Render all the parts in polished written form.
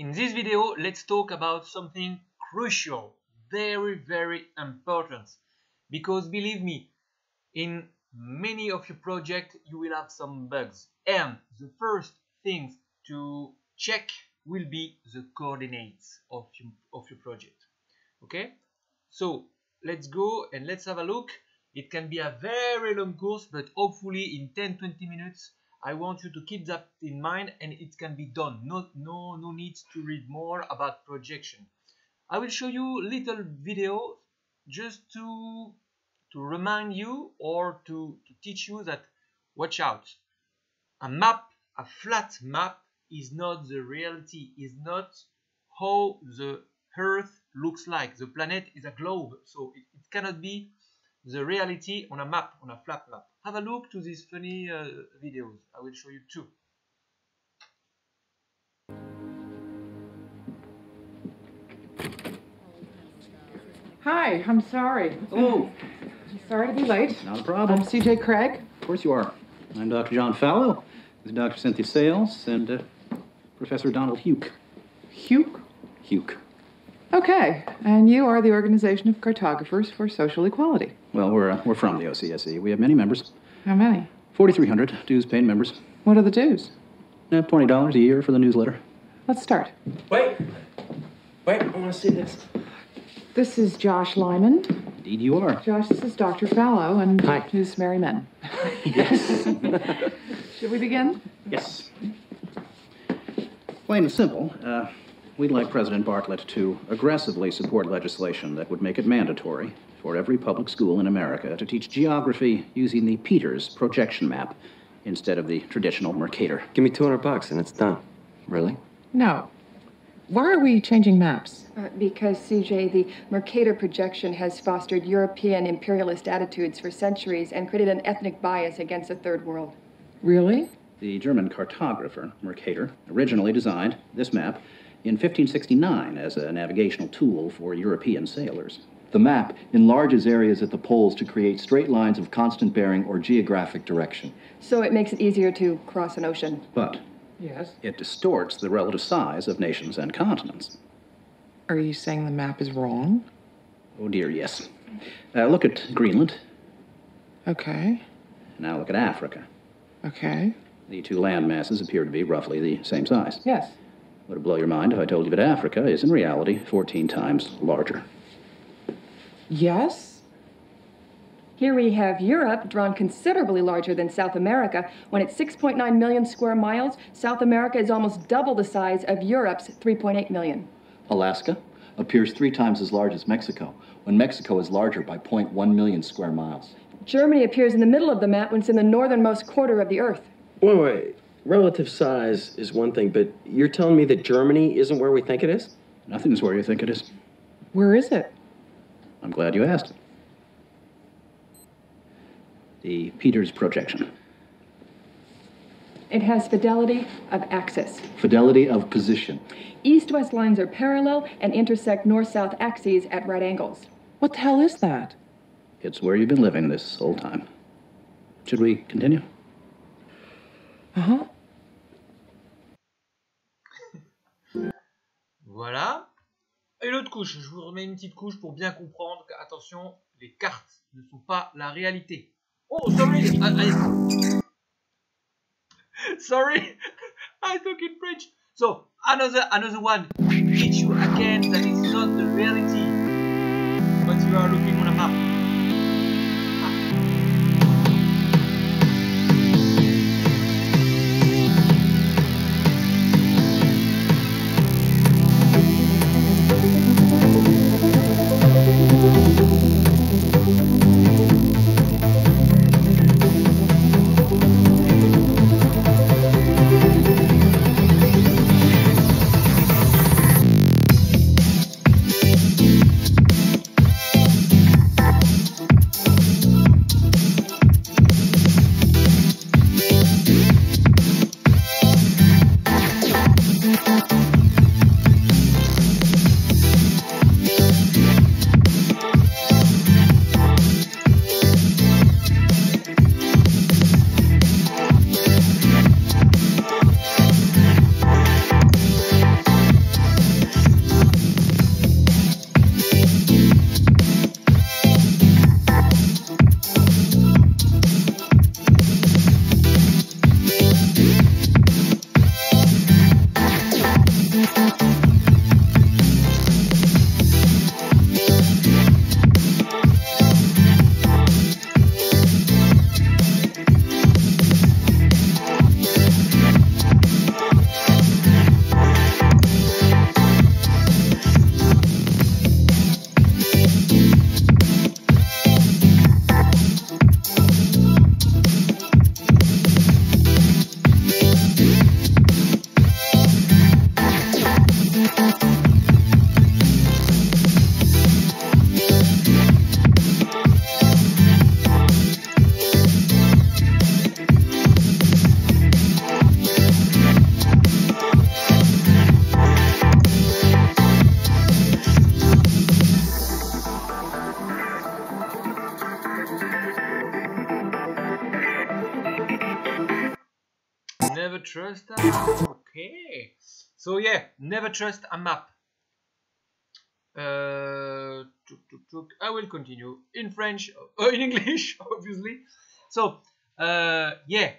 In this video, let's talk about something crucial, very important, because believe me, in many of your projects you will have some bugs, and the first things to check will be the coordinates of your project. Okay, so let's go and let's have a look. It can be a very long course, but hopefully in 10-20 minutes I want you to keep that in mind and it can be done. No need to read more about projection. I will show you little videos just to remind you or to teach you that watch out. A map, a flat map, is not the reality, is not how the Earth looks like. The planet is a globe, so it cannot be the reality on a map, on a flat map. Have a look to these funny videos. I will show you two. Hi, I'm sorry. Hello. Sorry to be late. Not a problem. I'm CJ Craig. Of course you are. I'm Dr. John Fallow. This is Dr. Cynthia Sales and Professor Donald Huke. Huke? Huke. Okay, and you are the Organization of Cartographers for Social Equality. Well, we're from the OCSE. We have many members. How many? 4,300 dues-paying members. What are the dues? $20 a year for the newsletter. Let's start. Wait, I want to see this. This is Josh Lyman. Indeed you are. Josh, this is Dr. Fallow, and Hi. who's Mary Men. Yes. Should we begin? Yes. Plain and simple, we'd like President Bartlett to aggressively support legislation that would make it mandatory for every public school in America to teach geography using the Peters projection map instead of the traditional Mercator. Give me $200 and it's done. Really? No. Why are we changing maps? Because, CJ, the Mercator Projection has fostered European imperialist attitudes for centuries and created an ethnic bias against the Third World. Really? The German cartographer, Mercator, originally designed this map in 1569 as a navigational tool for European sailors. The map enlarges areas at the poles to create straight lines of constant bearing or geographic direction. So it makes it easier to cross an ocean. But Yes. it distorts the relative size of nations and continents. Are you saying the map is wrong? Oh dear, yes. Look at Greenland. Okay. Now look at Africa. Okay. The two land masses appear to be roughly the same size. Yes. Would it blow your mind if I told you that Africa is in reality 14 times larger? Yes? Here we have Europe drawn considerably larger than South America. When it's 6.9 million square miles, South America is almost double the size of Europe's 3.8 million. Alaska appears 3 times as large as Mexico, when Mexico is larger by 0.1 million square miles. Germany appears in the middle of the map when it's in the northernmost quarter of the Earth. Wait. Relative size is one thing, but you're telling me that Germany isn't where we think it is? Nothing's where you think it is. Where is it? I'm glad you asked. The Peters projection. It has fidelity of axis. Fidelity of position. East-west lines are parallel and intersect north-south axes at right angles. What the hell is that? It's where you've been living this whole time. Should we continue? Uh-huh. Voilà. Et l'autre couche, je vous remets une petite couche pour bien comprendre que, attention, les cartes ne sont pas la réalité. Oh, sorry, sorry, I talk in French. So, another one, teach you again that it's not the reality, but you are looking on a map. trust a map. Okay. So yeah, never trust a map. I will continue in French or in English, obviously. So yeah,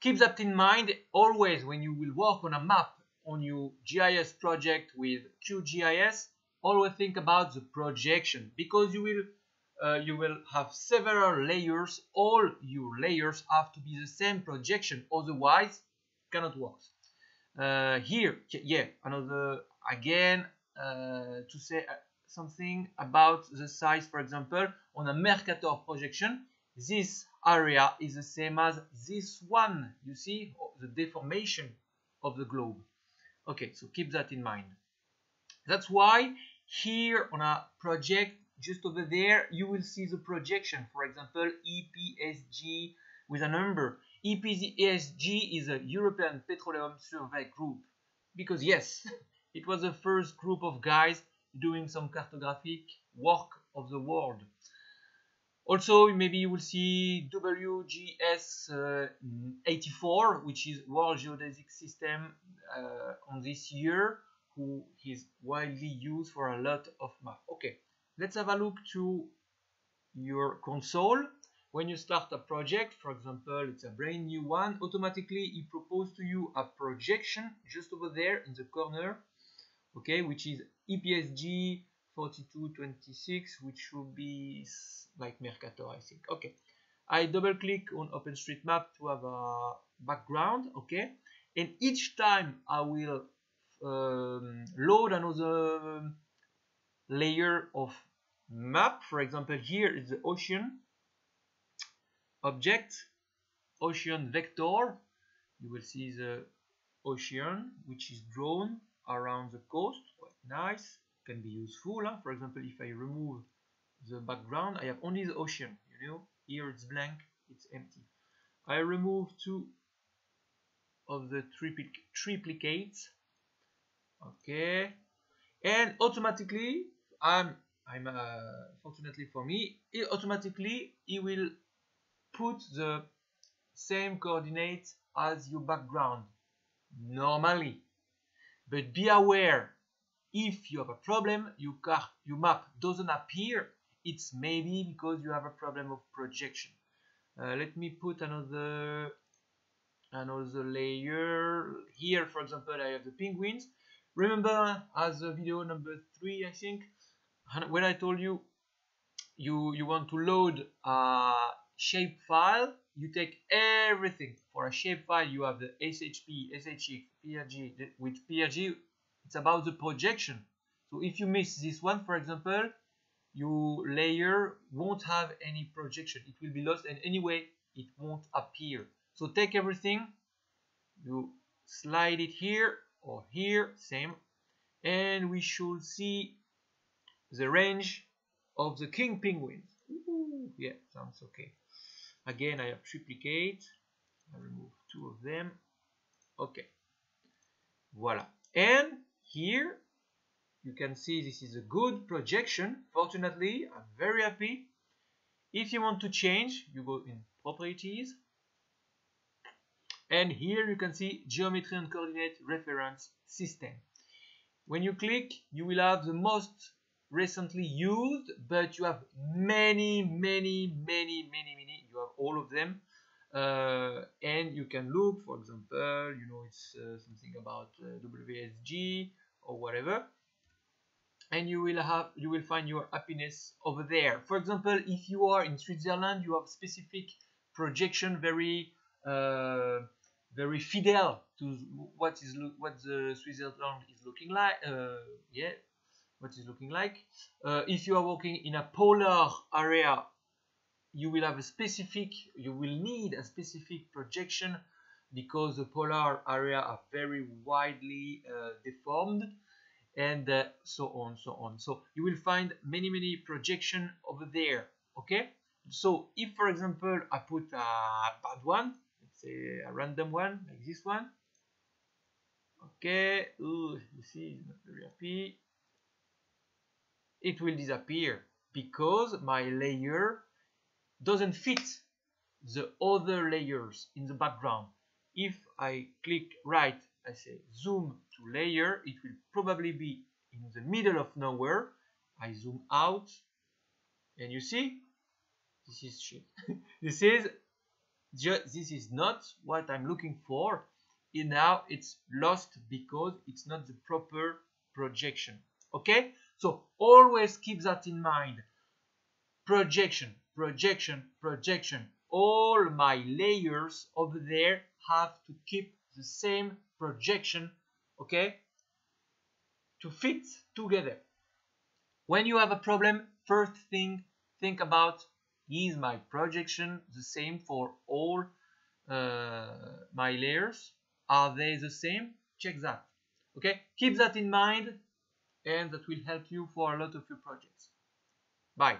keep that in mind always when you will work on a map on your GIS project with QGIS. Always think about the projection, because you will have several layers. All your layers have to be the same projection, otherwise it cannot work. Here, yeah, another again to say something about the size. For example, on a Mercator projection, this area is the same as this one. You see the deformation of the globe. Okay, so keep that in mind. That's why here on a project just over there you will see the projection. For example, EPSG with a number. EPSG is a European Petroleum Survey Group, because yes, it was the first group of guys doing some cartographic work of the world. Also, maybe you will see WGS 84, which is World Geodesic System on this year, who is widely used for a lot of maps. Okay, let's have a look to your console. When you start a project, for example, it's a brand new one, automatically it proposes to you a projection just over there in the corner, okay, which is EPSG 4226, which should be like Mercator, I think. Okay, I double click on OpenStreetMap to have a background, okay, and each time I will load another layer of map. For example, here is the ocean object, ocean vector. You will see the ocean which is drawn around the coast. Quite nice, can be useful. For example, if I remove the background, I have only the ocean. You know, here it's blank, it's empty. I remove two of the triplicates. Okay, and automatically, fortunately for me, it will put the same coordinates as your background normally. But be aware, if you have a problem, your map doesn't appear, it's maybe because you have a problem of projection. Let me put another layer here. For example, I have the penguins. Remember, as video number 3, I think, when I told you you want to load a shape file, you take everything. For a shape file, you have the SHP, SHX, PRG. With PRG, it's about the projection. So if you miss this one, for example, your layer won't have any projection. It will be lost, and anyway, it won't appear. So take everything, you slide it here or here, same, and we should see the range of the king penguins. Ooh, yeah, sounds okay. Again, I have triplicate. I remove 2 of them. Okay, voila. And here you can see this is a good projection. Fortunately, I'm very happy. If you want to change, you go in properties, and here you can see geometry and coordinate reference system. When you click, you will have the most recently used, but you have many. You have all of them, and you can look. For example, you know, it's something about WSG or whatever, and you will find your happiness over there. For example, if you are in Switzerland, you have specific projection, very fidel to what the Switzerland is looking like. Yeah, what is looking like. If you are working in a polar area, you will need a specific projection, because the polar area are very widely deformed, and so on. So you will find many projection over there. Okay, so if, for example, I put a bad one, let's say a random one like this one, okay, ooh, you see, it's not very happy. It will disappear because my layer doesn't fit the other layers in the background. if I click right, I say zoom to layer, it will probably be in the middle of nowhere. I zoom out, and you see, this is shit. this is not what I'm looking for. And now it's lost because it's not the proper projection. Okay, so always keep that in mind. Projection, projection, projection. All my layers over there have to keep the same projection, okay, to fit together. When you have a problem, first thing, think about, is my projection the same for all my layers? Are they the same? Check that. Okay, keep that in mind, and that will help you for a lot of your projects. Bye.